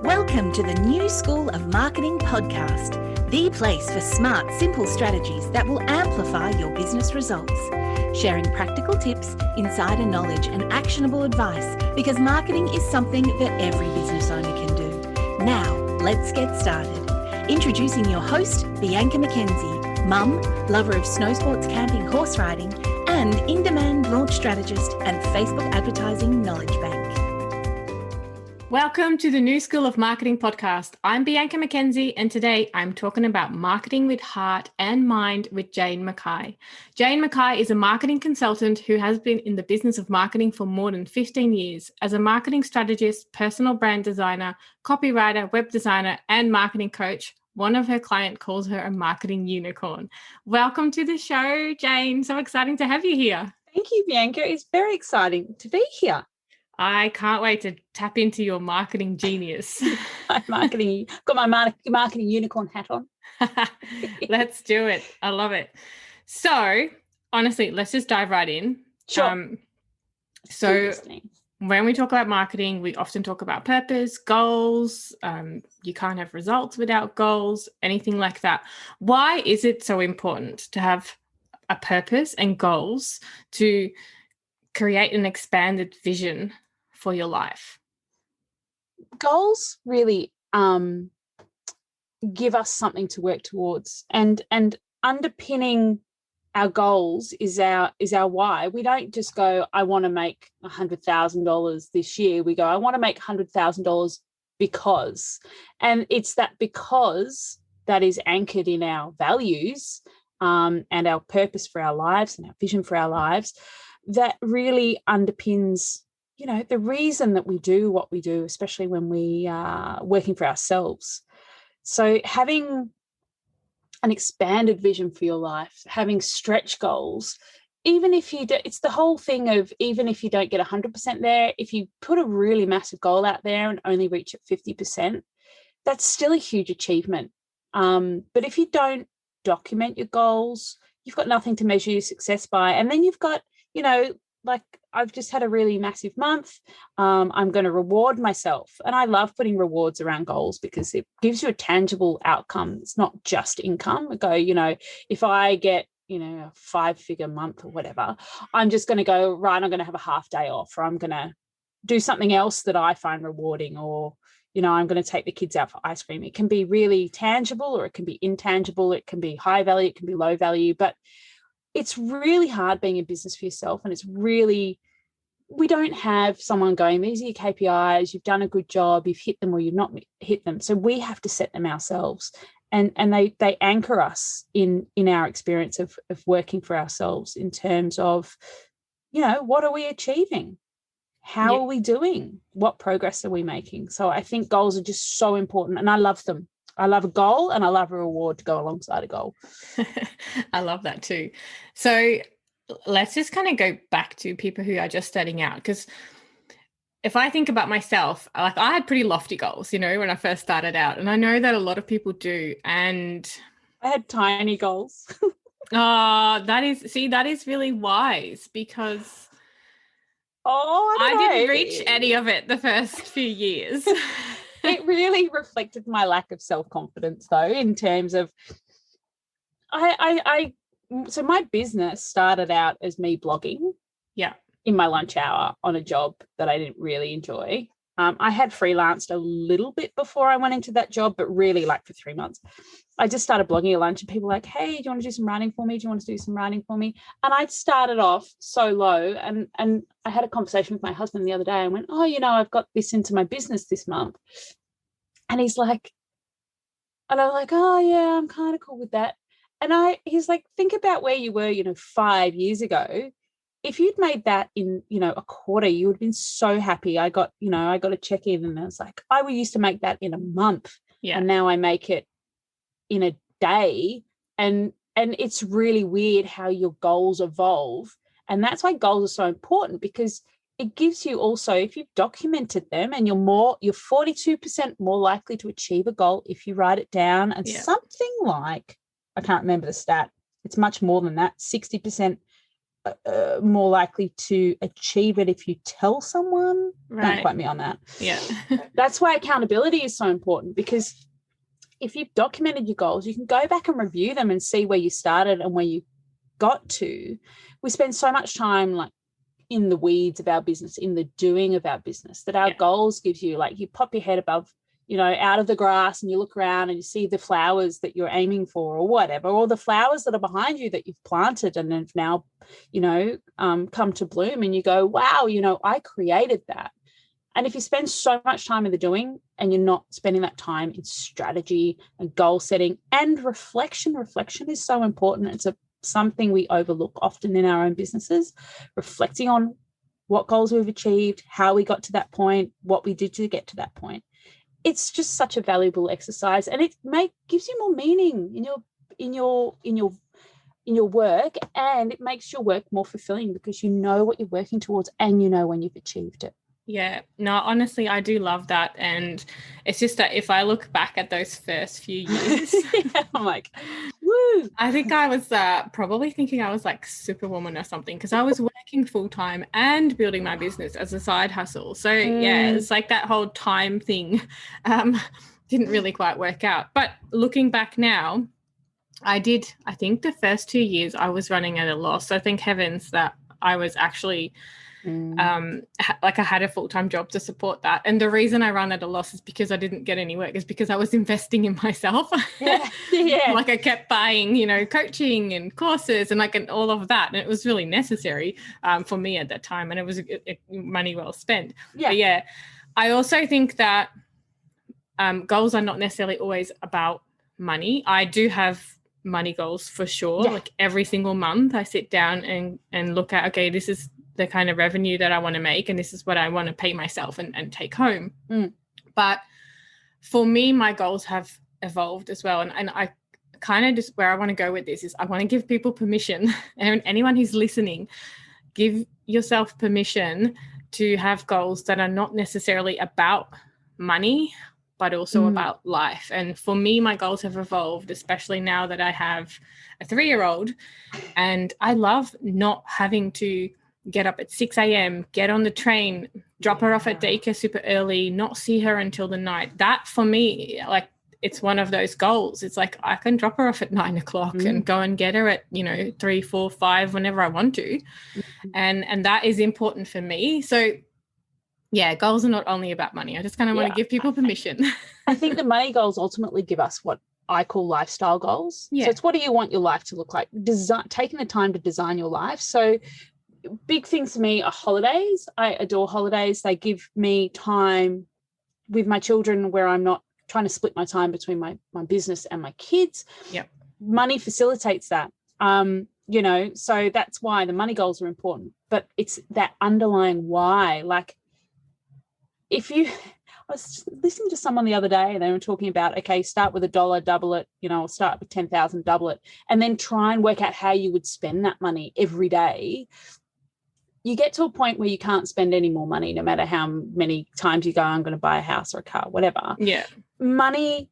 Welcome to the New School of Marketing podcast, the place for smart, simple strategies that will amplify your business results. Sharing practical tips, insider knowledge, and actionable advice because marketing is something that every business owner can do. Now, let's get started. Introducing your host, Bianca McKenzie, mum, lover of snow sports, camping, horse riding, and in-demand launch strategist and Facebook advertising knowledge bank. Welcome to the New School of Marketing podcast. I'm Bianca McKenzie, and today I'm talking about marketing with heart and mind with Jane McKay. Jane McKay is a marketing consultant who has been in the business of marketing for more than 15 years. As a marketing strategist, personal brand designer, copywriter, web designer, and marketing coach, one of her clients calls her a marketing unicorn. Welcome to the show, Jane. So exciting to have you here. Thank you, Bianca. It's very exciting to be here. I can't wait to tap into your marketing genius. Got my marketing unicorn hat on. Let's do it. I love it. So, honestly, let's just dive right in. Sure. So when we talk about marketing, we often talk about purpose, goals. You can't have results without goals, anything like that. Why is it so important to have a purpose and goals to create an expanded vision for your life? Goals really give us something to work towards, and underpinning our goals is our why. We don't just go, I want to make $100,000 this year. We go, I want to make $100,000 because, and it's that because that is anchored in our values and our purpose for our lives and our vision for our lives that really underpins, the reason that we do what we do, especially when we are working for ourselves. So having an expanded vision for your life, having stretch goals, even if you do, it's the whole thing of even if you don't get 100% there, if you put a really massive goal out there and only reach it 50%, that's still a huge achievement. But if you don't document your goals, you've got nothing to measure your success by. And then you've got, like I've just had a really massive month. I'm going to reward myself. And I love putting rewards around goals because it gives you a tangible outcome. It's not just income. I go, if I get, a 5-figure month or whatever, I'm just going to go, right, I'm going to have a half day off, or I'm going to do something else that I find rewarding, or, I'm going to take the kids out for ice cream. It can be really tangible or it can be intangible. It can be high value. It can be low value, but it's really hard being in business for yourself. And we don't have someone going, these are your KPIs, you've done a good job, you've hit them or you've not hit them. So we have to set them ourselves. And they anchor us in our experience of working for ourselves in terms of, what are we achieving? How are we doing? What progress are we making? So I think goals are just so important, and I love them. I love a goal and I love a reward to go alongside a goal. I love that too. So let's just kind of go back to people who are just starting out, because if I think about myself, like I had pretty lofty goals, when I first started out, and I know that a lot of people do. And I had tiny goals. that is really wise, because I didn't reach any of it the first few years. It really reflected my lack of self-confidence, though, in terms of so my business started out as me blogging in my lunch hour on a job that I didn't really enjoy. I had freelanced a little bit before I went into that job, but really like for 3 months. I just started blogging at lunch and people were like, hey, do you want to do some writing for me? Do you want to do some writing for me? And I started off so low, and I had a conversation with my husband the other day. I went, I've got this into my business this month. And he's like, and I'm like, oh yeah, I'm kind of cool with that. And he's like, think about where you were, 5 years ago. If you'd made that in, a quarter, you would have been so happy. I got a check in, and I was like, I used to make that in a month. Yeah. And now I make it in a day. And it's really weird how your goals evolve. And that's why goals are so important, because it gives you also, if you've documented them, and you're 42% more likely to achieve a goal if you write it down. And something like, I can't remember the stat, it's much more than that, 60% more likely to achieve it if you tell someone. Right. Don't quote me on that. Yeah. That's why accountability is so important, because if you've documented your goals, you can go back and review them and see where you started and where you got to. We spend so much time like in the weeds of our business, in the doing of our business, that our goals gives you, like, you pop your head above, out of the grass and you look around and you see the flowers that you're aiming for or whatever, or the flowers that are behind you that you've planted and have now, come to bloom, and you go, wow, I created that. And if you spend so much time in the doing and you're not spending that time in strategy and goal setting and reflection is so important. It's something we overlook often in our own businesses, reflecting on what goals we've achieved, how we got to that point, what we did to get to that point. It's just such a valuable exercise, and it gives you more meaning in your work, and it makes your work more fulfilling because you know what you're working towards and you know when you've achieved it. Yeah, no, honestly, I do love that. And it's just that if I look back at those first few years, I'm like, woo. I think I was probably thinking I was like Superwoman or something, because I was working full time and building my business as a side hustle. So yeah, it's like that whole time thing didn't really quite work out. But looking back now, I think the first 2 years I was running at a loss. So thank heavens that I was actually I had a full-time job to support that. And the reason I ran at a loss is because I didn't get any work, is because I was investing in myself. Like I kept buying, coaching and courses and all of that. And it was really necessary for me at that time. And it was money well spent. Yeah. But yeah, I also think that goals are not necessarily always about money. I do have money goals for sure. Like every single month I sit down and look at, okay, this is the kind of revenue that I want to make, and this is what I want to pay myself and take home. But for me, my goals have evolved as well. And I kind of just, where I want to go with this is I want to give people permission, and anyone who's listening, give yourself permission to have goals that are not necessarily about money, but also about life. And for me, my goals have evolved, especially now that I have a 3-year-old, and I love not having to get up at 6 a.m., get on the train, drop her off at daycare super early, not see her until the night. That for me, like, it's one of those goals. It's like I can drop her off at 9 o'clock and go and get her at, 3, 4, 5, whenever I want to. And that is important for me. So yeah, goals are not only about money. I just kind of want to give people permission. I think the money goals ultimately give us what I call lifestyle goals. So it's, what do you want your life to look like? Taking the time to design your life. So big things for me are holidays. I adore holidays. They give me time with my children where I'm not trying to split my time between my business and my kids. Money facilitates that. So that's why the money goals are important. But it's that underlying why. Like, I was listening to someone the other day and they were talking about, okay, start with $1, double it, or start with 10,000, double it, and then try and work out how you would spend that money every day. You get to a point where you can't spend any more money, no matter how many times you go, I'm going to buy a house or a car, whatever. Yeah. Money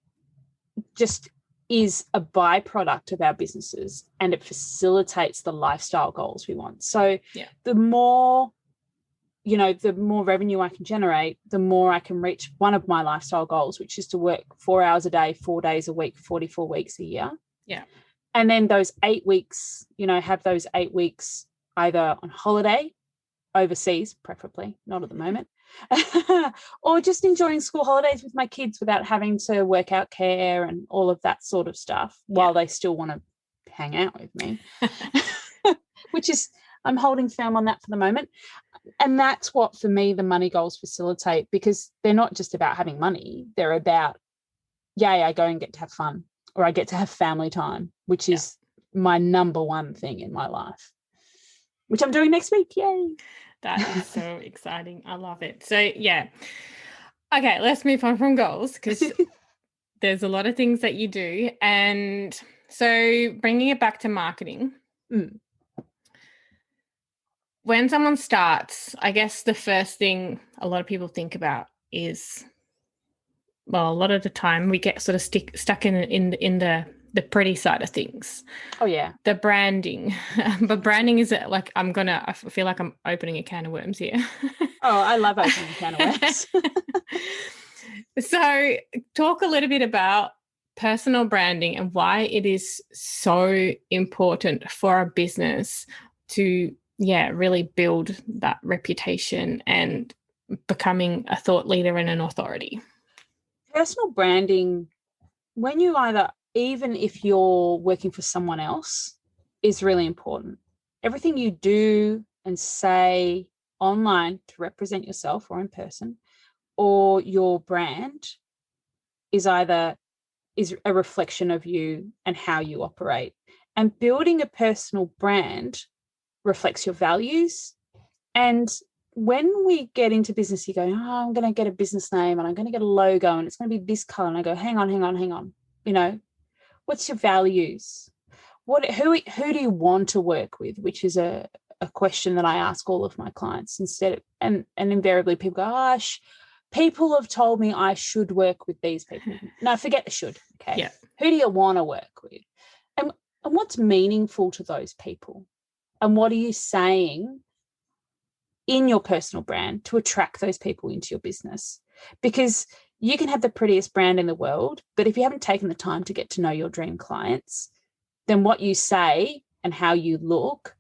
just is a byproduct of our businesses, and it facilitates the lifestyle goals we want. So the more revenue I can generate, the more I can reach one of my lifestyle goals, which is to work 4 hours a day, 4 days a week, 44 weeks a year. Yeah. And then those 8 weeks, have those 8 weeks either on holiday, overseas, preferably, not at the moment, or just enjoying school holidays with my kids without having to work out care and all of that sort of stuff while they still want to hang out with me, which is, I'm holding firm on that for the moment. And that's what, for me, the money goals facilitate, because they're not just about having money. They're about, I go and get to have fun, or I get to have family time, which is my number one thing in my life, which I'm doing next week. Yay. That is so exciting. I love it. So, yeah. Okay, let's move on from goals, because there's a lot of things that you do. And so bringing it back to marketing, when someone starts, I guess the first thing a lot of people think about is, well, a lot of the time we get sort of stuck in the the pretty side of things. Oh yeah. The branding. But branding is like, I feel like I'm opening a can of worms here. Oh, I love opening a can of worms. So talk a little bit about personal branding and why it is so important for a business to, really build that reputation and becoming a thought leader and an authority. Personal branding, even if you're working for someone else, is really important. Everything you do and say online to represent yourself or in person, or your brand is a reflection of you and how you operate. And building a personal brand reflects your values. And when we get into business, you go, I'm going to get a business name and I'm going to get a logo and it's going to be this color. And I go, hang on. What's your values? Who do you want to work with? Which is a question that I ask all of my clients and invariably people go, gosh, people have told me I should work with these people. No, forget the should. Okay. Yeah. Who do you want to work with? And what's meaningful to those people? And what are you saying in your personal brand to attract those people into your business? Because you can have the prettiest brand in the world, but if you haven't taken the time to get to know your dream clients, then what you say and how you look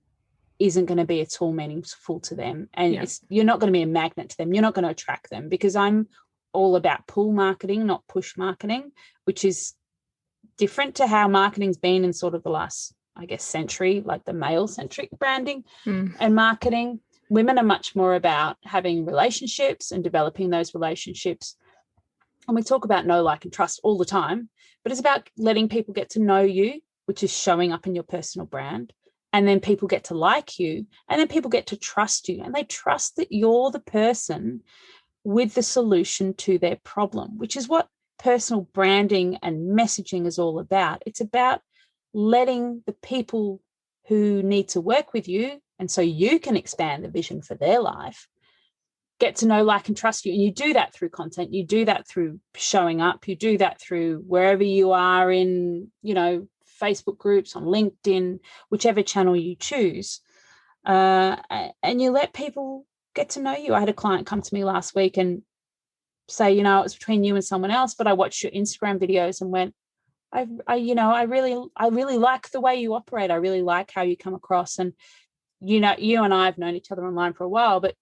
isn't going to be at all meaningful to them. And you're not going to be a magnet to them. You're not going to attract them, because I'm all about pull marketing, not push marketing, which is different to how marketing's been in sort of the last, I guess, century, like the male-centric branding and marketing. Women are much more about having relationships and developing those relationships. And we talk about know, like, and trust all the time, but it's about letting people get to know you, which is showing up in your personal brand. And then people get to like you, and then people get to trust you, and they trust that you're the person with the solution to their problem, which is what personal branding and messaging is all about. It's about letting the people who need to work with you, and so you can expand the vision for their life, get to know, like, and trust you. And you do that through content. You do that through showing up. You do that through wherever you are in, Facebook groups, on LinkedIn, whichever channel you choose. And you let people get to know you. I had a client come to me last week and say, it was between you and someone else, but I watched your Instagram videos and went, I really like the way you operate. I really like how you come across. And, you and I have known each other online for a while, but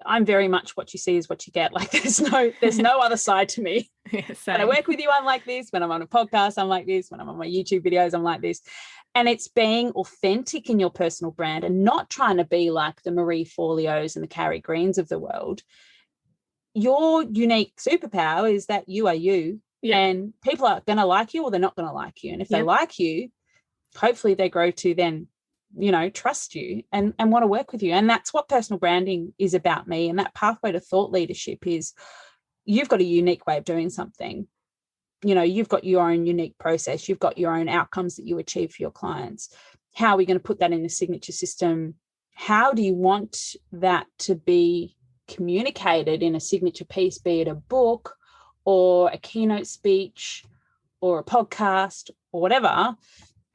I'm very much what you see is what you get. Like, there's no other side to me. When I work with you, I'm like this. When I'm on a podcast, I'm like this. When I'm on my YouTube videos, I'm like this. And it's being authentic in your personal brand and not trying to be like the Marie Forleos and the Carrie Greens of the world. Your unique superpower is that you are you, and people are going to like you or they're not going to like you. And if they like you, hopefully they grow to then trust you and want to work with you. And that's what personal branding is about me. And that pathway to thought leadership is, you've got a unique way of doing something. You've got your own unique process. You've got your own outcomes that you achieve for your clients. How are we going to put that in the signature system? How do you want that to be communicated in a signature piece, be it a book or a keynote speech or a podcast or whatever?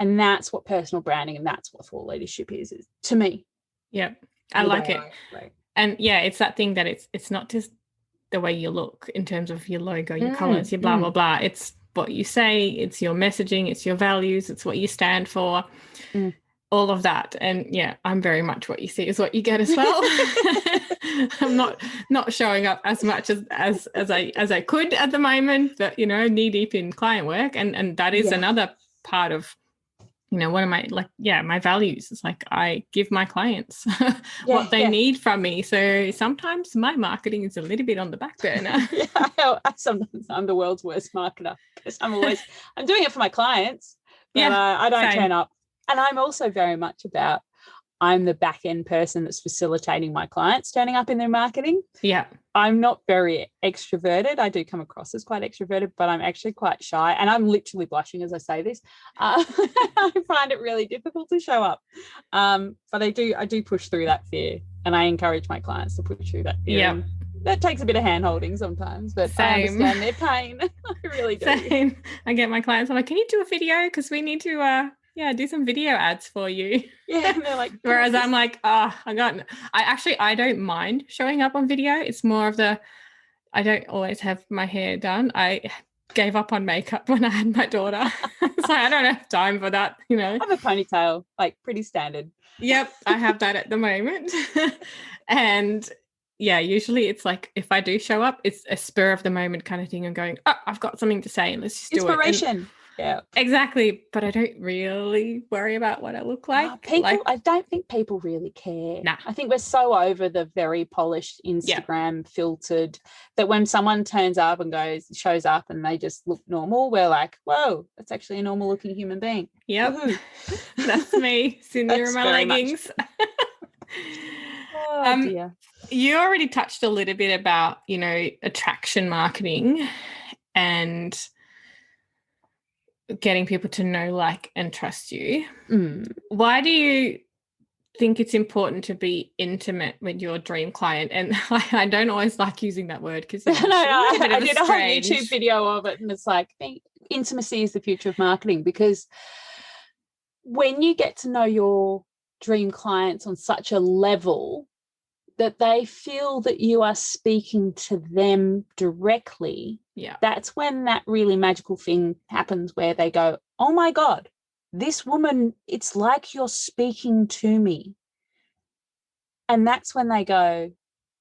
And that's what personal branding and that's what thought leadership is to me. Yeah, I like it. Right. And it's that thing that it's not just the way you look in terms of your logo, your colors, your blah, blah, blah. It's what you say, it's your messaging, it's your values, it's what you stand for, all of that. And I'm very much what you see is what you get as well. I'm not showing up as much as I could at the moment, but knee deep in client work. And that is another part of one of my values is like I give my clients what they need from me. So sometimes my marketing is a little bit on the back burner. Sometimes I'm the world's worst marketer because I'm doing it for my clients, but I don't turn up. And I'm also very much about, I'm the back end person that's facilitating my clients turning up in their marketing. Yeah. I'm not very extroverted. I do come across as quite extroverted, but I'm actually quite shy. And I'm literally blushing as I say this. I find it really difficult to show up. But I do push through that fear, and I encourage my clients to push through that fear. Yeah. that takes a bit of hand holding sometimes, but Same. I understand their pain. I really do. Same. I get my clients, I'm like, can you do a video? Because we need to do some video ads for you. Yeah, and they're like, whereas I'm like, I don't mind showing up on video. It's more of I don't always have my hair done. I gave up on makeup when I had my daughter. So I don't have time for that, I have a ponytail, like pretty standard. Yep, I have that at the moment. And yeah, usually it's like if I do show up, it's a spur of the moment kind of thing. I'm going, oh, I've got something to say and let's just do it. Inspiration. Yeah. Exactly. But I don't really worry about what I look like. I don't think people really care. Nah. I think we're so over the very polished Instagram filtered that when someone turns up and shows up and they just look normal, we're like, whoa, that's actually a normal looking human being. Yep. That's me sitting there in my leggings. Oh, dear. You already touched a little bit about, attraction marketing and getting people to know, like, and trust you. Why do you think it's important to be intimate with your dream client? And I don't always like using that word because I did a whole YouTube video of it, and it's like intimacy is the future of marketing, because when you get to know your dream clients on such a level that they feel that you are speaking to them directly, that's when that really magical thing happens where they go, oh my God, this woman, it's like you're speaking to me. And that's when they go,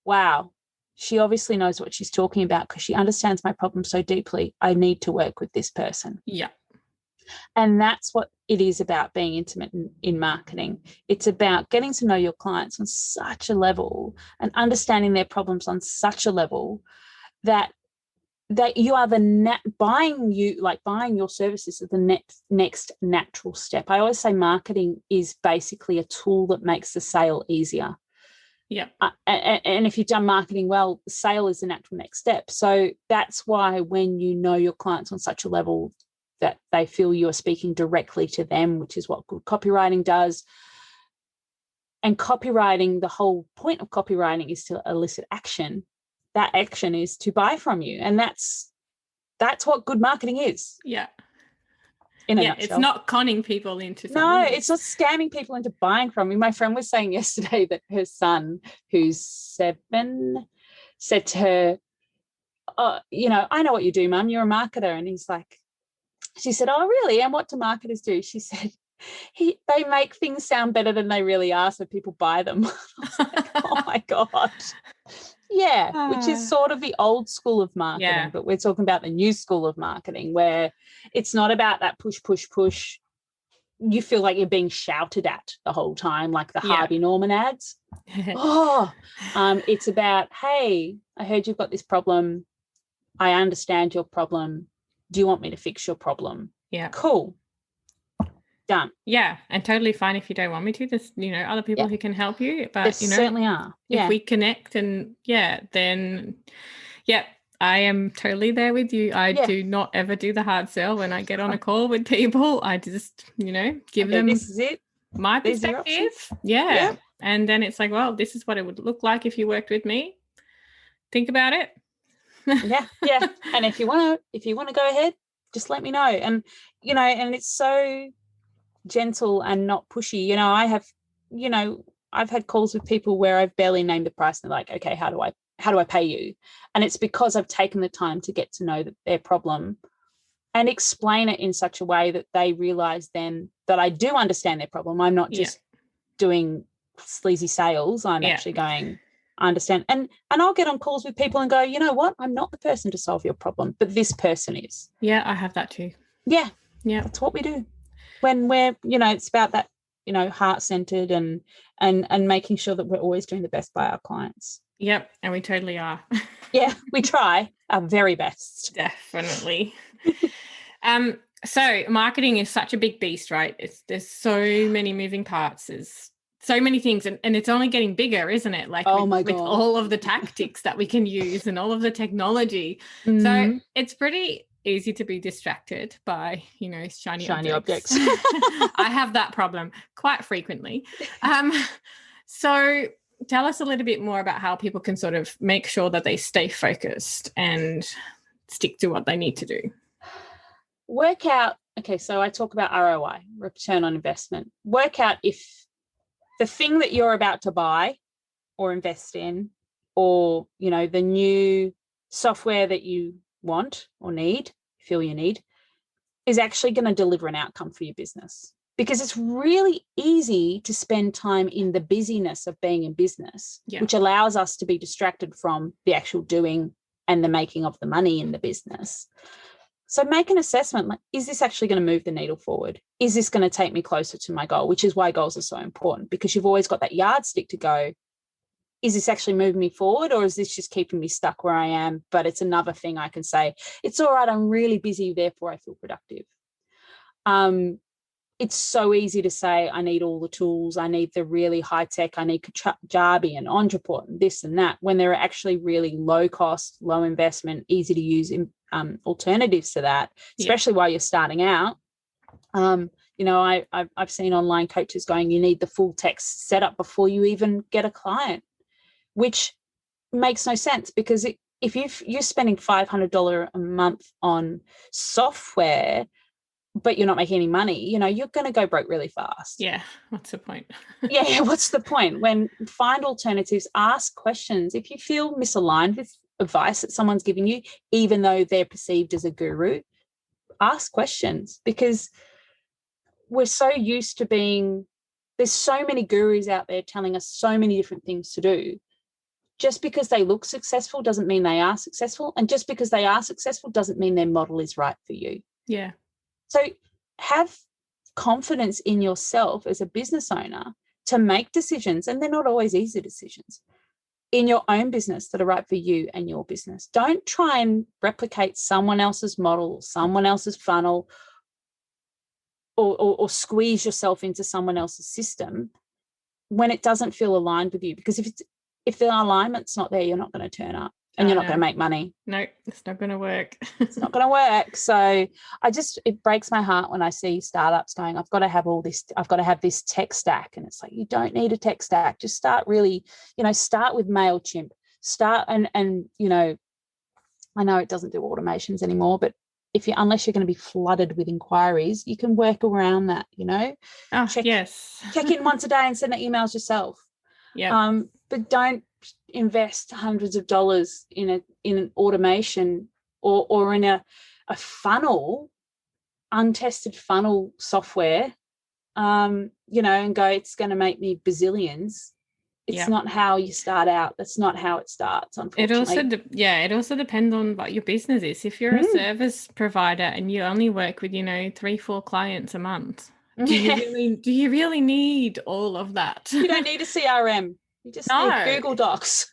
wow, she obviously knows what she's talking about because she understands my problem so deeply. I need to work with this person. Yeah. And that's what it is about being intimate in marketing. It's about getting to know your clients on such a level and understanding their problems on such a level that you are buying your services is the next natural step. I always say marketing is basically a tool that makes the sale easier. Yeah. And if you've done marketing well, the sale is the natural next step. So that's why when you know your clients on such a level that they feel you are speaking directly to them, which is what good copywriting does. And copywriting, the whole point of copywriting is to elicit action. That action is to buy from you. And that's what good marketing is. Yeah. In a nutshell. It's not conning people into something. No, it's not scamming people into buying from you. My friend was saying yesterday that her son, who's 7, said to her, oh, I know what you do, Mum. You're a marketer. And he's like, she said, oh, really? And what do marketers do? She said, they make things sound better than they really are so people buy them. I was like, oh, my God. Yeah, which is sort of the old school of marketing, but we're talking about the new school of marketing where it's not about that push, push, push. You feel like you're being shouted at the whole time, like the Harvey Norman ads. It's about, hey, I heard you've got this problem. I understand your problem. Do you want me to fix your problem? Yeah. Cool. Done. Yeah, and totally fine if you don't want me to. There's, other people who can help you. But, there certainly are. Yeah. If we connect and, then, I am totally there with you. I do not ever do the hard sell when I get on a call with people. I just, give them this is it. My perspective. Yeah. And then it's like, well, this is what it would look like if you worked with me. Think about it. Yeah. And if you want to go ahead, just let me know. And and it's so gentle and not pushy. I've had calls with people where I've barely named the price and they're like, okay, how do I pay you? And it's because I've taken the time to get to know their problem and explain it in such a way that they realize then that I do understand their problem. I'm not just doing sleazy sales. I'm actually going, I understand. And I'll get on calls with people and go, you know what? I'm not the person to solve your problem, but this person is. Yeah, I have that too. Yeah. That's what we do. When we're, it's about that, heart-centered and making sure that we're always doing the best by our clients. Yep, and we totally are. Yeah, we try our very best. Definitely. So marketing is such a big beast, right? There's so many moving parts. There's so many things and it's only getting bigger, isn't it? Like with all of the tactics that we can use and all of the technology. Mm-hmm. So it's pretty easy to be distracted by, shiny objects. I have that problem quite frequently. So tell us a little bit more about how people can sort of make sure that they stay focused and stick to what they need to do. Work out, okay, so I talk about ROI, return on investment. Work out if the thing that you're about to buy or invest in, or, you know, the new software that you want or feel you need, is actually going to deliver an outcome for your business. Because it's really easy to spend time in the busyness of being in business, which allows us to be distracted from the actual doing and the making of the money in the business. So make an assessment, like, is this actually going to move the needle forward? Is this going to take me closer to my goal? Which is why goals are so important, because you've always got that yardstick to go, is this actually moving me forward, or is this just keeping me stuck where I am? But it's another thing I can say, it's all right, I'm really busy, therefore I feel productive. It's so easy to say, I need all the tools, I need the really high tech, I need Kajabi and Ontraport and this and that, when there are actually really low cost, low investment, easy to use alternatives to that, especially while you're starting out. You know, I've seen online coaches going, you need the full tech setup before you even get a client, which makes no sense, because if you're spending $500 a month on software, but you're not making any money, you know, you're going to go broke really fast. Yeah. What's the point? Yeah. What's the point? When find alternatives, ask questions. If you feel misaligned with advice that someone's giving you, even though they're perceived as a guru, ask questions, because we're so used to there's so many gurus out there telling us so many different things to do. Just because they look successful doesn't mean they are successful. And just because they are successful doesn't mean their model is right for you. Yeah. So have confidence in yourself as a business owner to make decisions, and they're not always easy decisions, in your own business that are right for you and your business. Don't try and replicate someone else's model, someone else's funnel, or squeeze yourself into someone else's system when it doesn't feel aligned with you. Because if the alignment's not there, you're not going to turn up. And you're not going to make money. No, it's not going to work. It's not going to work. So it breaks my heart when I see startups going, I've got to have all this, I've got to have this tech stack. And it's like, you don't need a tech stack. Just start really, start with MailChimp. And you know, I know it doesn't do automations anymore, but unless you're going to be flooded with inquiries, you can work around that, Check in once a day and send emails yourself. Yeah. But don't invest hundreds of dollars in an automation or in a funnel, untested funnel software, and go, it's going to make me bazillions. It's not how you start out. That's not how it starts, unfortunately. It also depends on what your business is. If you're a service provider and you only work with 3-4 clients a month, do you really need all of that? You don't need a CRM. You just need Google Docs.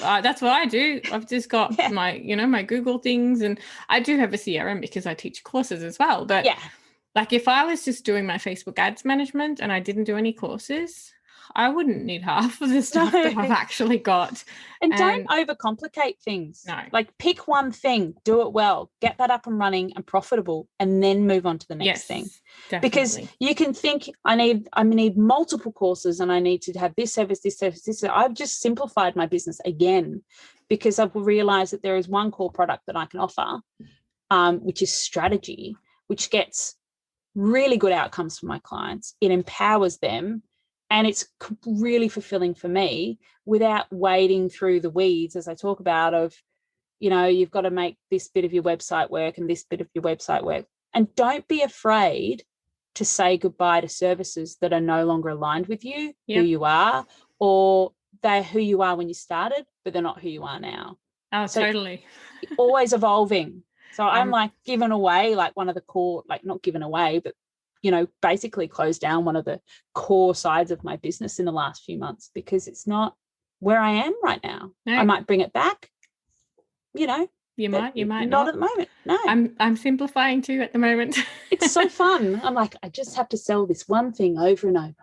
That's what I do. I've just got my my Google things, and I do have a CRM because I teach courses as well. But like, if I was just doing my Facebook ads management and I didn't do any courses, I wouldn't need half of the stuff that I've actually got. And don't overcomplicate things. No. Like, pick one thing, do it well, get that up and running and profitable, and then move on to the next thing. Definitely. Because you can think, I need multiple courses, and I need to have this service, this service, this. I've just simplified my business again, because I've realized that there is one core product that I can offer, which is strategy, which gets really good outcomes for my clients. It empowers them. And it's really fulfilling for me, without wading through the weeds, as I talk about, of, you've got to make this bit of your website work and this bit of your website work. And don't be afraid to say goodbye to services that are no longer aligned with you, who you are, or they're who you are when you started, but they're not who you are now. Oh, so totally. Always evolving. So I'm like giving away, like, one of the core, like, not given away, but basically closed down one of the core sides of my business in the last few months, because it's not where I am right now. No. I might bring it back, You might not at the moment. No. I'm simplifying too at the moment. It's so fun. I'm like, I just have to sell this one thing over and over.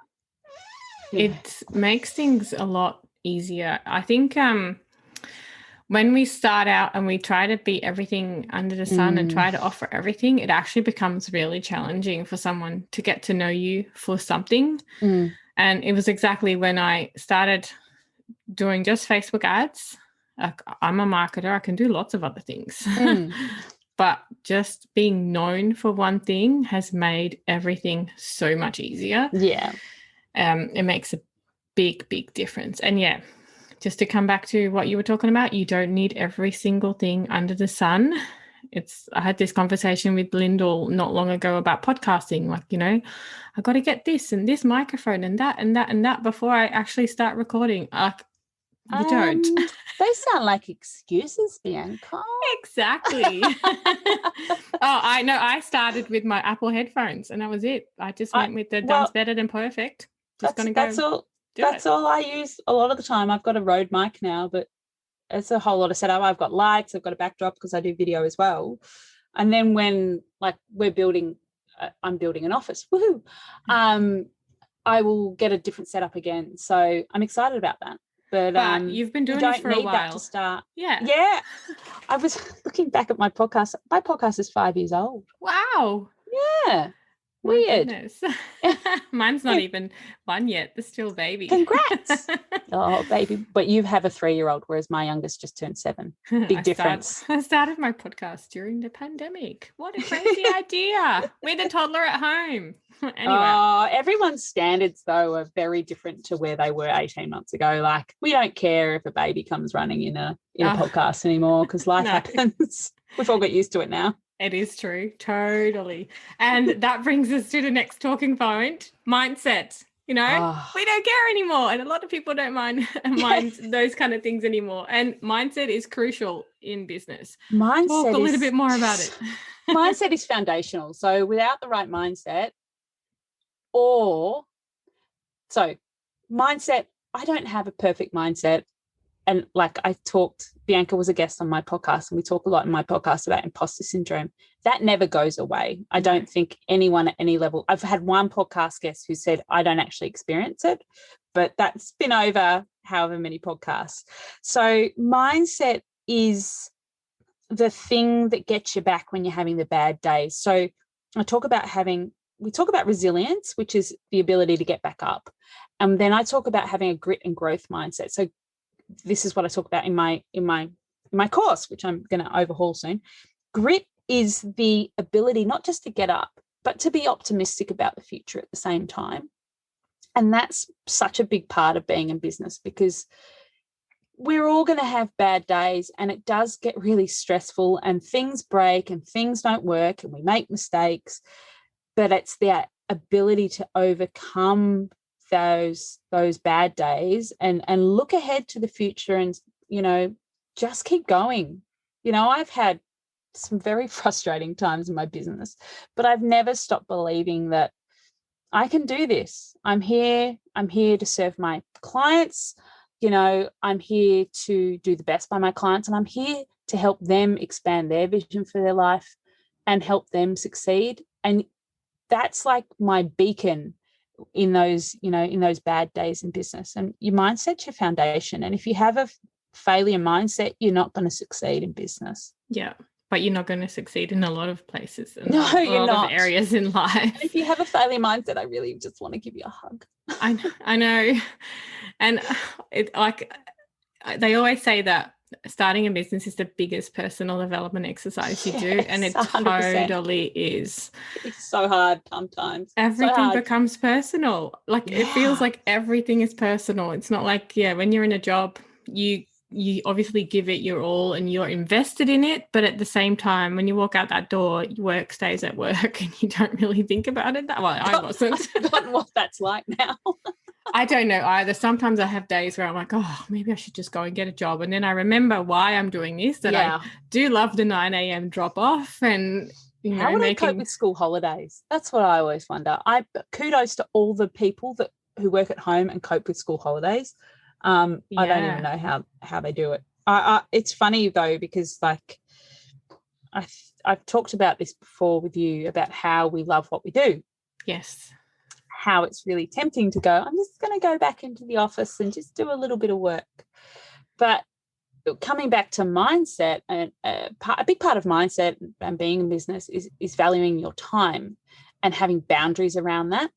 It makes things a lot easier. I think when we start out and we try to be everything under the sun and try to offer everything, it actually becomes really challenging for someone to get to know you for something. And it was exactly when I started doing just Facebook ads. Like, I'm a marketer. I can do lots of other things. But just being known for one thing has made everything so much easier. Yeah. It makes a big, big difference. And yeah, just to come back to what you were talking about, you don't need every single thing under the sun. I had this conversation with Lyndall not long ago about podcasting. Like, I got to get this and this microphone and that and that and that before I actually start recording. You don't. They sound like excuses, Bianca. Exactly. I know. I started with my Apple headphones and that was it. I just went with the done's better than perfect. That's all I use a lot of the time. I've got a Rode mic now, but it's a whole lot of setup. I've got lights, I've got a backdrop because I do video as well. And then when I'm building an office, woohoo, I will get a different setup again. So I'm excited about that. But you've been doing this for a while. That to start. Yeah. I was looking back at my podcast. My podcast is 5 years old. Wow. Yeah. Weird. Mine's not even 1 yet. They're still baby. Congrats. Oh, baby. But you have a 3-year-old, whereas my youngest just turned 7. Big difference. I started my podcast during the pandemic. What a crazy idea. With a toddler at home. Anyway. Oh, everyone's standards, though, are very different to where they were 18 months ago. Like, we don't care if a baby comes running in a podcast anymore because life happens. We've all got used to it now. It is true. Totally. And that brings us to the next talking point, mindset. We don't care anymore. And a lot of people don't mind those kind of things anymore. And mindset is crucial in business. Talk a little bit more about it. Mindset is foundational. So without the right mindset, mindset, I don't have a perfect mindset. And like Bianca was a guest on my podcast, and we talk a lot in my podcast about imposter syndrome. That never goes away. I don't think anyone at any level. I've had one podcast guest who said, I don't actually experience it, but that's been over however many podcasts. So mindset is the thing that gets you back when you're having the bad days. So we talk about resilience, which is the ability to get back up. And then I talk about having a grit and growth mindset. So this is what I talk about in my course, which I'm going to overhaul soon. Grit is the ability not just to get up, but to be optimistic about the future at the same time. And that's such a big part of being in business, because we're all going to have bad days, and it does get really stressful, and things break and things don't work and we make mistakes, but it's the ability to overcome those bad days and look ahead to the future and just keep going. I've had some very frustrating times in my business, but I've never stopped believing that I can do this. I'm here to serve my clients. I'm here to do the best by my clients, and I'm here to help them expand their vision for their life and help them succeed. And that's like my beacon in those bad days in business. And your mindset's your foundation. And if you have a failure mindset, you're not going to succeed in business. Yeah, but you're not going to succeed in a lot of places. And no, you're not. Of areas in life. And if you have a failure mindset, I really just want to give you a hug. I know. And they always say that starting a business is the biggest personal development exercise you do, and it 100%. Totally is. It's so hard sometimes. Everything becomes personal. It feels like everything is personal. It's not like, when you're in a job, you obviously give it your all and you're invested in it, but at the same time, when you walk out that door, work stays at work and you don't really think about it. I wasn't. I've forgotten what that's like now. I don't know either. Sometimes I have days where I'm like, oh, maybe I should just go and get a job. And then I remember why I'm doing this, that I do love the 9 a.m. drop off. And, how would I cope with school holidays? That's what I always wonder. Kudos to all the people who work at home and cope with school holidays. I don't even know how they do it. It's funny, though, because I've talked about this before with you about how we love what we do. Yes. How it's really tempting to go, I'm just going to go back into the office and just do a little bit of work. But coming back to mindset, and a big part of mindset and being in business is valuing your time and having boundaries around that.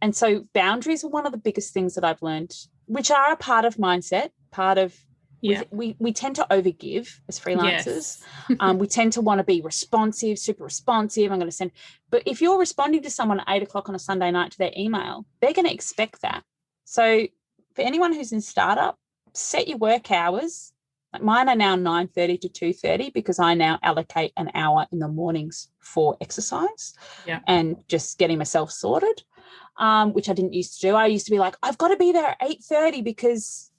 And so boundaries are one of the biggest things that I've learned, which are a part of mindset, part of we tend to overgive as freelancers. Yes. We tend to want to be responsive, super responsive. I'm going to send, but if you're responding to someone at 8 o'clock on a Sunday night to their email, they're going to expect that. So for anyone who's in startup, set your work hours. Like mine are now 9:30 to 2:30 because I now allocate an hour in the mornings for exercise and just getting myself sorted, which I didn't used to do. I used to be like, I've got to be there at 8:30 because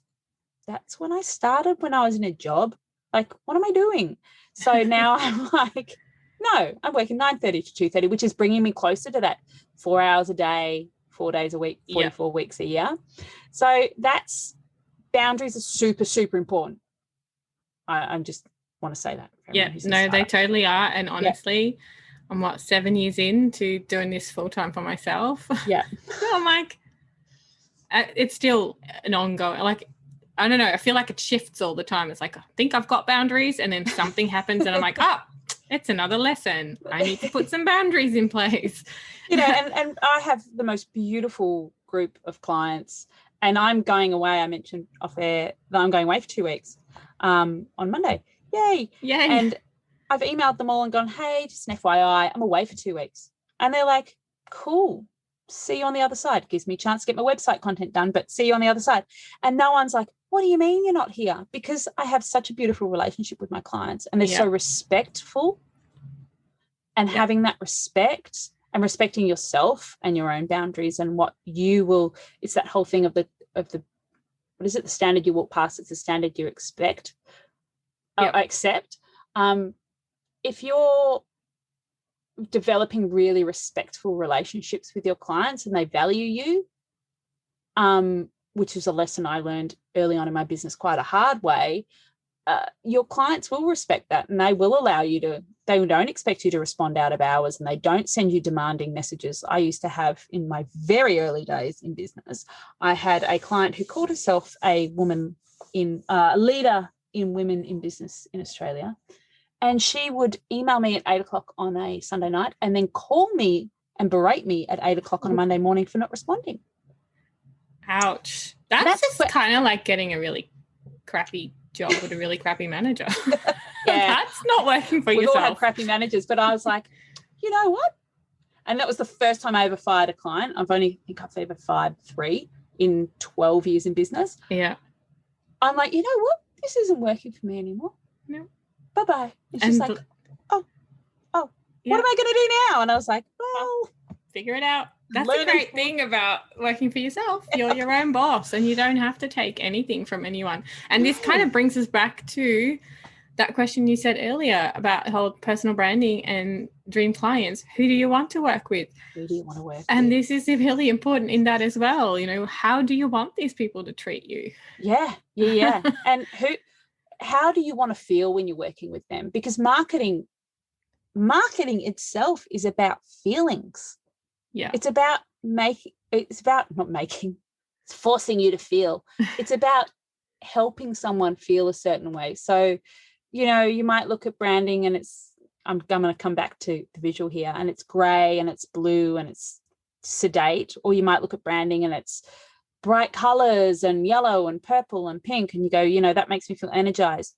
that's when I started when I was in a job. Like, what am I doing? So now I'm like, no, I'm working 9:30 to 2:30, which is bringing me closer to that 4 hours a day, 4 days a week, 44 weeks a year. So boundaries are super, super important. I just want to say that. Yeah, no, they totally are. And honestly, I'm 7 years into doing this full time for myself. Yeah. So I'm like, it's still an ongoing, like, I don't know. I feel like it shifts all the time. It's like, I think I've got boundaries and then something happens and I'm like, it's another lesson. I need to put some boundaries in place. You know, and I have the most beautiful group of clients and I'm going away. I mentioned off air that I'm going away for 2 weeks on Monday. Yay. And I've emailed them all and gone, hey, just an FYI, I'm away for 2 weeks. And they're like, cool. See you on the other side. Gives me a chance to get my website content done, but see you on the other side. And no one's like, what do you mean you're not here? Because I have such a beautiful relationship with my clients and they're so respectful, and having that respect and respecting yourself and your own boundaries and what you will, it's that whole thing of the, what is it? The standard you walk past, it's the standard you accept. If you're developing really respectful relationships with your clients and they value you, which is a lesson I learned early on in my business quite a hard way, your clients will respect that and they will allow you to, they don't expect you to respond out of hours and they don't send you demanding messages. I used to have, in my very early days in business, I had a client who called herself a woman in leader in women in business in Australia. And she would email me at 8 o'clock on a Sunday night and then call me and berate me at 8 o'clock on a Monday morning for not responding. Ouch. That's just kind of like getting a really crappy job with a really crappy manager. That's not working for yourself. We've all had crappy managers, but I was like, you know what? And that was the first time I ever fired a client. I've ever fired 3 in 12 years in business. Yeah. I'm like, you know what? This isn't working for me anymore. No. Bye-bye. And she's like, what am I going to do now? And I was like, well, figure it out. That's the great thing about working for yourself. You're your own boss and you don't have to take anything from anyone. And this kind of brings us back to that question you said earlier about whole personal branding and dream clients. Who do you want to work with? Who do you want to work with? And this is really important in that as well. You know, how do you want these people to treat you? Yeah. And how do you want to feel when you're working with them? Because marketing itself is about feelings. Yeah. It's forcing you to feel. It's about helping someone feel a certain way. So, you know, you might look at branding and I'm going to come back to the visual here, and it's grey and it's blue and it's sedate, or you might look at branding and it's bright colours and yellow and purple and pink, and you go, you know, that makes me feel energized.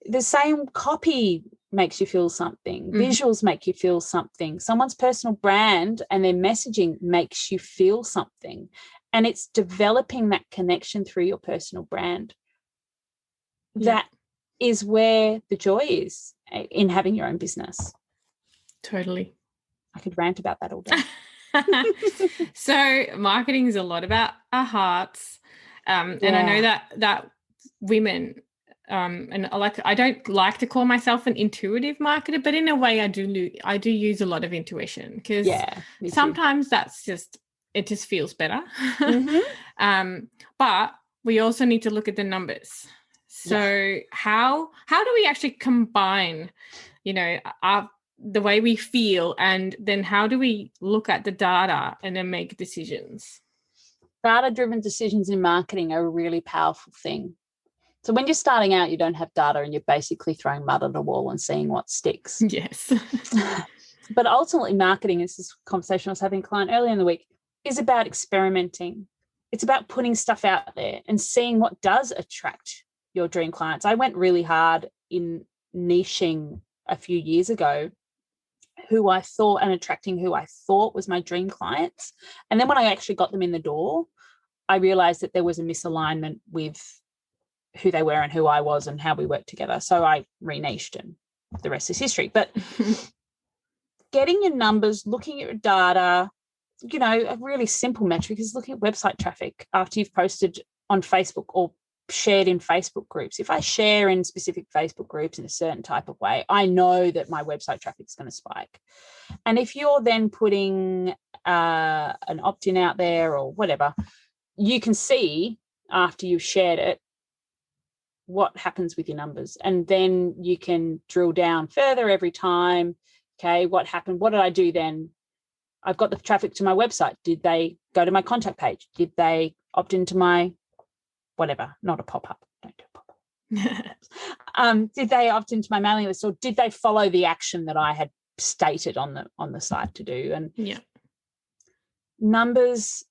The same copy makes you feel something. Visuals make you feel something. Someone's personal brand and their messaging makes you feel something. And it's developing that connection through your personal brand. That is where the joy is in having your own business. Totally. I could rant about that all day. So marketing is a lot about our hearts. And I know that women, and I don't like to call myself an intuitive marketer, but in a way I do use a lot of intuition, because sometimes it just feels better. But we also need to look at the numbers. So how do we actually combine, you know, the way we feel, and then how do we look at the data and then make decisions? Data-driven decisions in marketing are a really powerful thing. So when you're starting out, you don't have data and you're basically throwing mud at a wall and seeing what sticks. Yes. But ultimately, marketing, is this conversation I was having with a client earlier in the week, is about experimenting. It's about putting stuff out there and seeing what does attract your dream clients. I went really hard in niching a few years ago who I thought and attracting who I thought was my dream clients. And then when I actually got them in the door, I realized that there was a misalignment with who they were and who I was and how we worked together. So I re-niched, and the rest is history. But getting your numbers, looking at your data, you know, a really simple metric is looking at website traffic after you've posted on Facebook or shared in Facebook groups. If I share in specific Facebook groups in a certain type of way, I know that my website traffic is going to spike. And if you're then putting an opt-in out there or whatever, you can see after you've shared it what happens with your numbers. And then you can drill down further every time. Okay, what happened? What did I do then? I've got the traffic to my website. Did they go to my contact page? Did they opt into my whatever? Not a pop-up. Don't do a pop-up. Did they opt into my mailing list, or did they follow the action that I had stated on the site to do? And numbers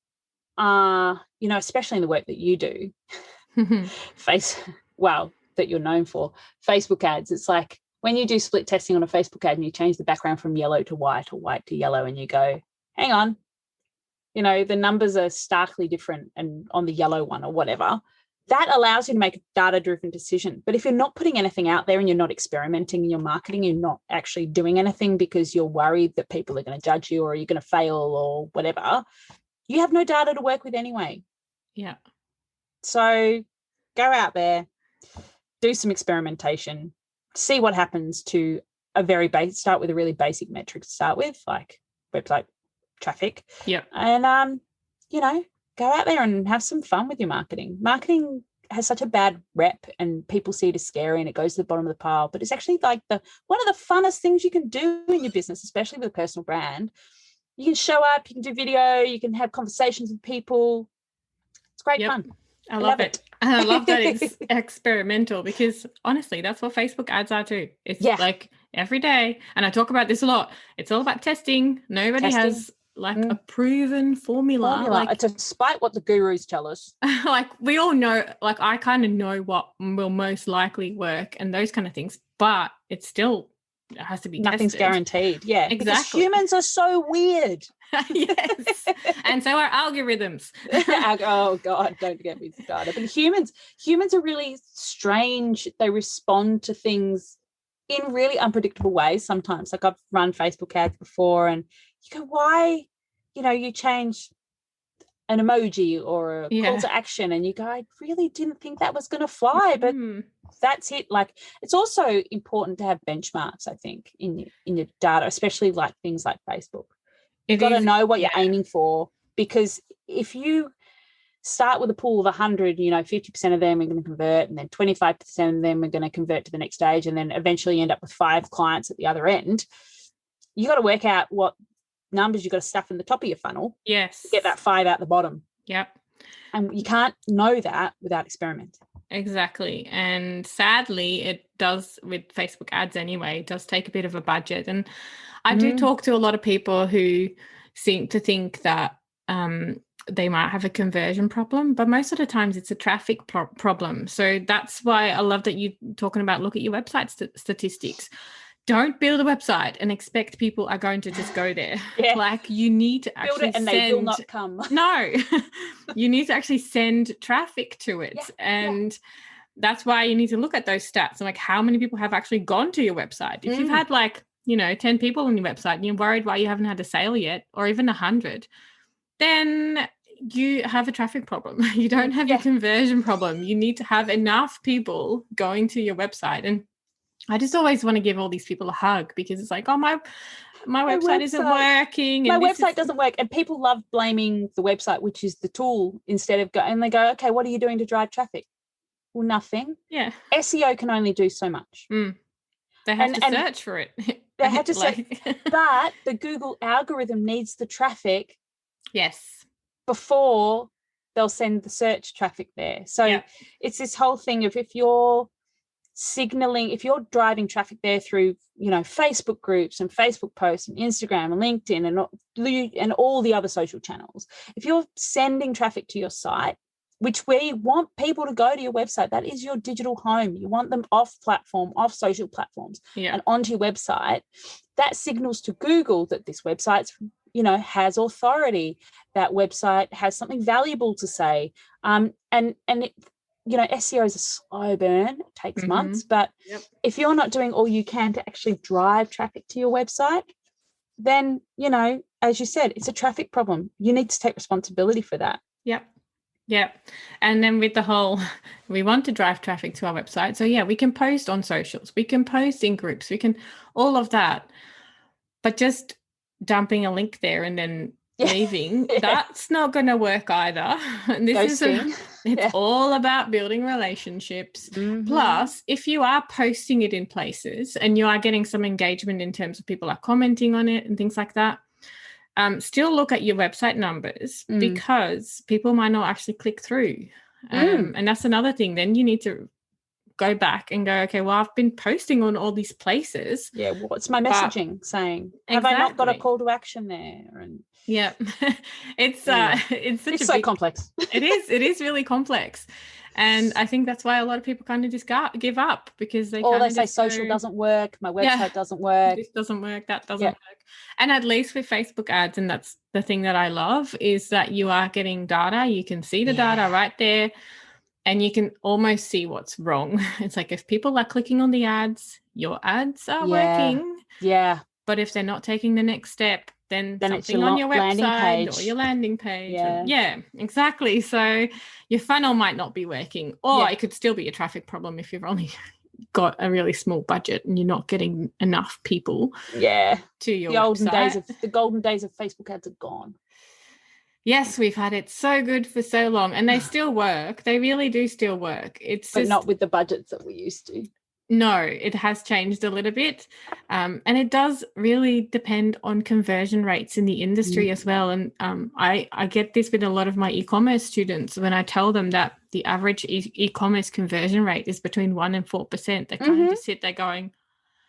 are, you know, especially in the work that you do, that you're known for, Facebook ads. It's like when you do split testing on a Facebook ad and you change the background from yellow to white or white to yellow, and you go, hang on, you know, the numbers are starkly different and on the yellow one or whatever. That allows you to make a data-driven decision. But if you're not putting anything out there and you're not experimenting in your marketing, you're not actually doing anything because you're worried that people are going to judge you or you're going to fail or whatever, you have no data to work with anyway. Yeah. So go out there, do some experimentation, see what happens to start with a really basic metric to start with, like website traffic. Yeah. And, you know, go out there and have some fun with your marketing. Marketing has such a bad rep and people see it as scary and it goes to the bottom of the pile, but it's actually like one of the funnest things you can do in your business, especially with a personal brand. You can show up, you can do video, you can have conversations with people. It's great fun. I love it. I love that it's experimental, because honestly, that's what Facebook ads are too. It's like every day, and I talk about this a lot, it's all about testing. Nobody has like a proven formula. Like, despite what the gurus tell us. Like we all know, like I kind of know what will most likely work and those kind of things, but it's still, it has to be nothing's tested. Guaranteed. Yeah, exactly. Because humans are so weird. Yes, and so are algorithms. Oh God, don't get me started. But humans are really strange. They respond to things in really unpredictable ways sometimes. Like I've run Facebook ads before, and you go, why? You know, you change an emoji or a call to action, and you go, I really didn't think that was going to fly, but that's it. Like, it's also important to have benchmarks, I think, in your data, especially like things like Facebook. You've got to know what you're aiming for, because if you start with a pool of 100, you know, 50% of them are going to convert, and then 25% of them are going to convert to the next stage, and then eventually you end up with 5 clients at the other end. You got to work out what numbers you've got to stuff in the top of your funnel. Yes. To get that 5 out the bottom. Yep. And you can't know that without experimenting. Exactly. And sadly, it does, with Facebook ads anyway, it does take a bit of a budget. And I do talk to a lot of people who seem to think that they might have a conversion problem, but most of the times it's a traffic problem. So that's why I love that you're talking about look at your website statistics. Don't build a website and expect people are going to just go there. Yeah. Like, you need to actually build it and they will not come. No, you need to actually send traffic to it. Yeah. And that's why you need to look at those stats and like how many people have actually gone to your website. If you've had like, you know, 10 people on your website and you're worried why you haven't had a sale yet, or even 100, then you have a traffic problem. You don't have a conversion problem. You need to have enough people going to your website. And I just always want to give all these people a hug, because it's like, oh, my website isn't working. And my website doesn't work. And people love blaming the website, which is the tool, instead of and they go, okay, what are you doing to drive traffic? Well, nothing. Yeah. SEO can only do so much. They have to search for it. They have to search. But the Google algorithm needs the traffic. Yes. Before they'll send the search traffic there. So it's this whole thing of, if you're signaling, if you're driving traffic there through, Facebook groups and Facebook posts and Instagram and LinkedIn and all the other social channels, if you're sending traffic to your site, which we want people to go to your website, that is your digital home. You want them off platform, off social platforms, and onto your website. That signals to Google that this website's, has authority. That website has something valuable to say. And it, SEO is a slow burn. It takes months, but if you're not doing all you can to actually drive traffic to your website, then, as you said, it's a traffic problem. You need to take responsibility for that. Yeah. And then with the whole, we want to drive traffic to our website. So we can post on socials, we can post in groups, we can all of that. But just dumping a link there and then leaving, that's not going to work either. And this it's all about building relationships. Plus, if you are posting it in places and you are getting some engagement in terms of people are commenting on it and things like that, still look at your website numbers because people might not actually click through. And that's another thing. Then you need to go back and go, okay, well, I've been posting on all these places. Yeah, what's my messaging saying? Have I not got a call to action there? And it's so complex. It is really complex. And I think that's why a lot of people kind of just give up, because they say social doesn't work, my website doesn't work. This doesn't work, that doesn't work. And at least with Facebook ads, and that's the thing that I love, is that you are getting data. You can see the data right there and you can almost see what's wrong. It's like if people are clicking on the ads, your ads are working. Yeah. But if they're not taking the next step, then something on your website or your landing page. Yeah, exactly. So your funnel might not be working, or it could still be a traffic problem if you've only got a really small budget and you're not getting enough people to your website. The golden days of Facebook ads are gone. Yes, we've had it so good for so long, and they still work. They really do still work. But not with the budgets that we used to. No, it has changed a little bit. And it does really depend on conversion rates in the industry as well. And I get this with a lot of my e-commerce students when I tell them that the average e-commerce conversion rate is between 1% and 4%. They kind of just sit there going,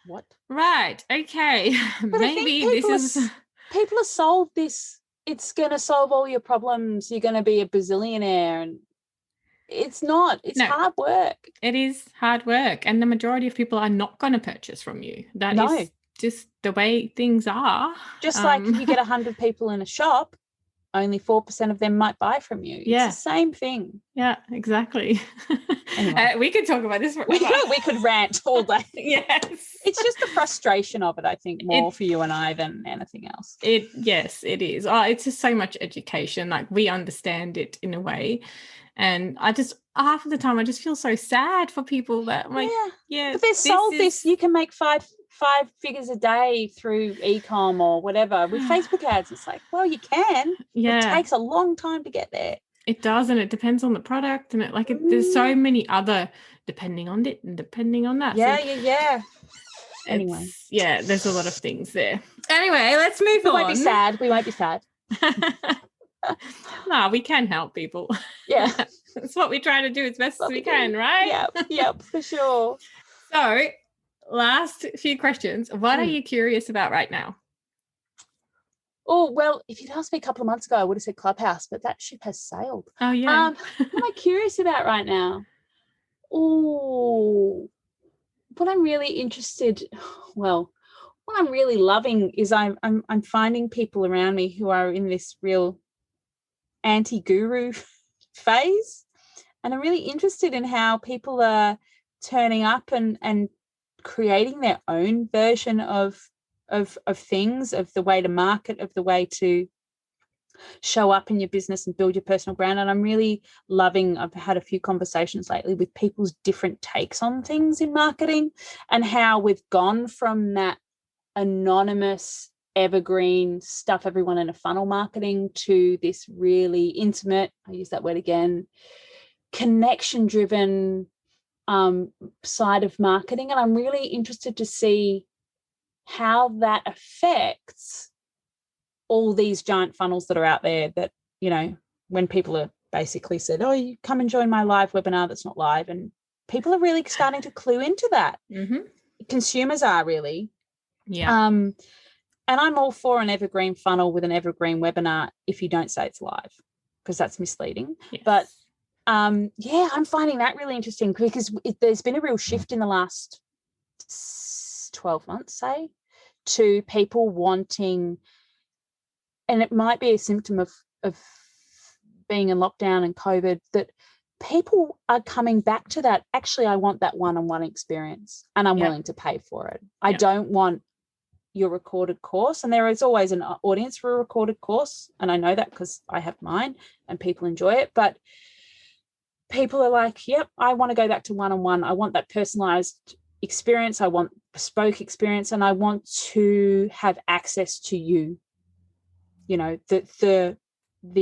what? Right, okay. But maybe people have solved this. It's going to solve all your problems. You're going to be a bazillionaire, and it's not. It's hard work. It is hard work. And the majority of people are not going to purchase from you. That is just the way things are. Just like if you get 100 people in a shop, only 4% of them might buy from you. It's the same thing. Yeah, exactly. Anyway. We could talk about this forever. We could rant all day. Yes. It's just the frustration of it, I think, more for you and I than anything else. Yes, it is. It's just so much education. Like, we understand it in a way. And half of the time I just feel so sad for people that I'm like, but they're sold this. You can make five figures a day through e-com or whatever with Facebook ads. It's like, well, you can. It takes a long time to get there. It does, and it depends on the product, and there's so many other depending on it and depending on that. Anyway, there's a lot of things there. Anyway, let's move on. We won't be sad. No, we can help people. Yeah. That's what we try to do as best as we can, right? Yep, for sure. So, last few questions. What are you curious about right now? Oh, well, if you'd asked me a couple of months ago, I would have said Clubhouse, but that ship has sailed. Oh, yeah. What am I curious about right now? Oh, what I'm really loving is I'm finding people around me who are in this real anti-guru phase, and I'm really interested in how people are turning up and creating their own version of things, of the way to market, of the way to show up in your business and build your personal brand. And I'm really loving, I've had a few conversations lately with people's different takes on things in marketing, and how we've gone from that anonymous, evergreen stuff, everyone in a funnel marketing, to this really intimate, I use that word again, connection driven side of marketing. And I'm really interested to see how that affects all these giant funnels that are out there, that, when people are basically said, oh, you come and join my live webinar that's not live, and people are really starting to clue into that. Mm-hmm. Consumers are really. Yeah. And I'm all for an evergreen funnel with an evergreen webinar if you don't say it's live, because that's misleading. Yes. But yeah, I'm finding that really interesting because there's been a real shift in the last 12 months, say, to people wanting, and it might be a symptom of being in lockdown and COVID, that people are coming back to that. Actually, I want that one-on-one experience and I'm willing to pay for it. I don't want your recorded course. And there is always an audience for a recorded course. And I know that because I have mine and people enjoy it. But people are like, yep, I want to go back to one-on-one. I want that personalized experience. I want bespoke experience. And I want to have access to you, you know, the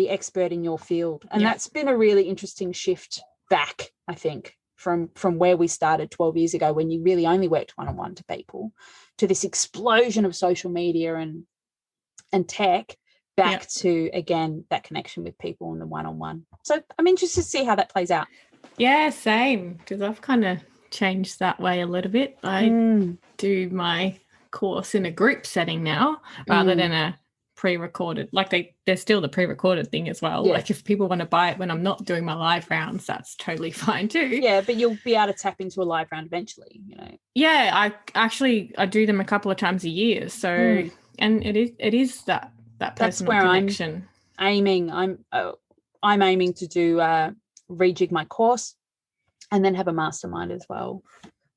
expert in your field. And that's been a really interesting shift back, I think, from where we started 12 years ago, when you really only worked one-on-one to people, to this explosion of social media and tech, back to, again, that connection with people and the one-on-one. So I'm interested to see how that plays out. Yeah, same, because I've kind of changed that way a little bit. I do my course in a group setting now rather than a pre-recorded. Like there's still the pre-recorded thing as well. Like if people want to buy it when I'm not doing my live rounds, that's totally fine too. Yeah, but you'll be able to tap into a live round eventually, you know. Yeah, I do them a couple of times a year. So and it is that personal connection. I'm aiming to do rejig my course and then have a mastermind as well.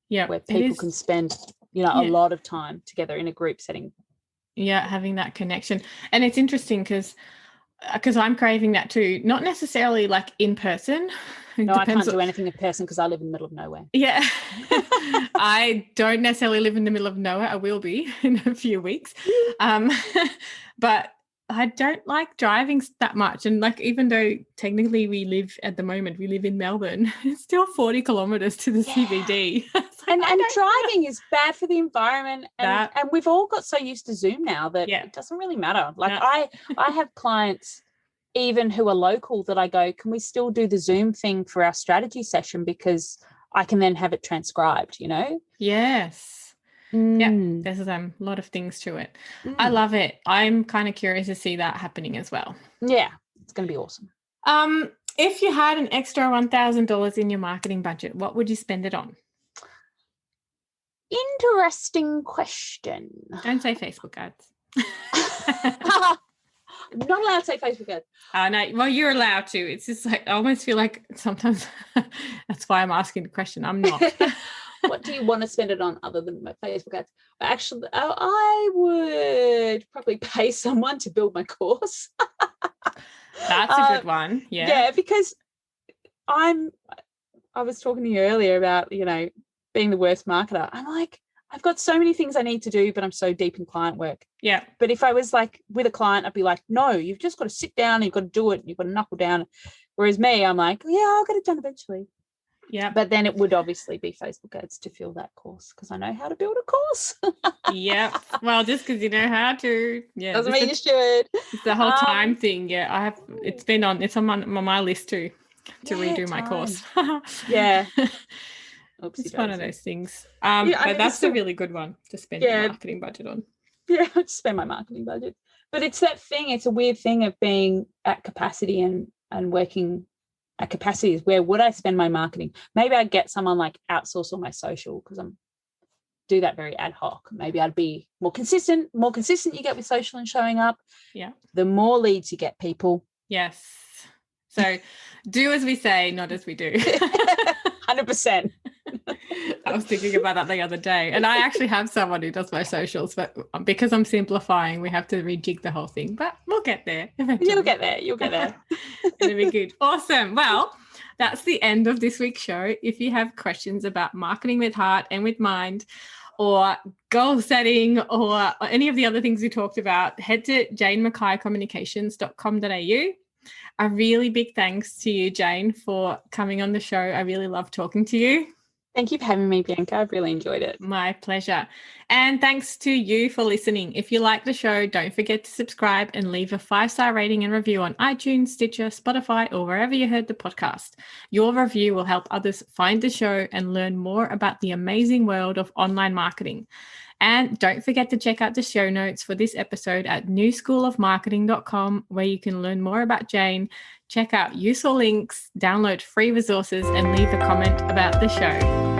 Yeah, where people can spend, you know, a lot of time together in a group setting. Yeah, having that connection. And it's interesting because I'm craving that too, not necessarily like in person. No, I can't do anything in person because I live in the middle of nowhere. Yeah. I don't necessarily live in the middle of nowhere. I will be in a few weeks. But I don't like driving that much. And like, even though technically we live in Melbourne, it's still 40 kilometres to the CBD. And driving is bad for the environment. And we've all got so used to Zoom now that it doesn't really matter. Like I have clients even who are local that I go, can we still do the Zoom thing for our strategy session? Because I can then have it transcribed, you know? Yes. Yeah, there's a lot of things to it. I love it. I'm kind of curious to see that happening as well. Yeah, it's going to be awesome. If you had an extra $1,000 in your marketing budget, what would you spend it on? Interesting question. Don't say Facebook ads. I'm not allowed to say Facebook ads. No, well, you're allowed to. It's just like, I almost feel like sometimes that's why I'm asking the question. I'm not. What do you want to spend it on other than my Facebook ads? Actually, I would probably pay someone to build my course. That's a good one. Yeah. Yeah, because I was talking to you earlier about, you know, being the worst marketer. I'm like, I've got so many things I need to do, but I'm so deep in client work. Yeah. But if I was like with a client, I'd be like, no, you've just got to sit down and you've got to do it and you've got to knuckle down. Whereas me, I'm like, yeah, I'll get it done eventually. Yeah. But then it would obviously be Facebook ads to fill that course because I know how to build a course. Yeah. Well, just because you know how to. Yeah. Doesn't mean you should. It's the whole time thing. Yeah. It's on my list too, to redo my course. Yeah. It's one of those things. But that's a really good one to spend your marketing budget on. Yeah, I just spend my marketing budget. But it's that thing, it's a weird thing of being at capacity and working at capacity is where would I spend my marketing? Maybe I'd get someone like outsource all my social because I'm do that very ad hoc. Maybe I'd be more consistent you get with social and showing up. Yeah. The more leads you get, people. Yes. So do as we say, not as we do. 100%. I was thinking about that the other day, and I actually have someone who does my socials, but because I'm simplifying, we have to rejig the whole thing, but we'll get there eventually. You'll get there. It'll be good. Awesome. Well, that's the end of this week's show. If you have questions about marketing with heart and with mind, or goal setting, or any of the other things we talked about, head to janemackaycommunications.com.au. A really big thanks to you, Jane, for coming on the show. I really love talking to you. Thank you for having me, Bianca. I've really enjoyed it. My pleasure. And thanks to you for listening. If you like the show, don't forget to subscribe and leave a 5-star rating and review on iTunes, Stitcher, Spotify, or wherever you heard the podcast. Your review will help others find the show and learn more about the amazing world of online marketing. And don't forget to check out the show notes for this episode at newschoolofmarketing.com, where you can learn more about Jane, check out useful links, download free resources, and leave a comment about the show.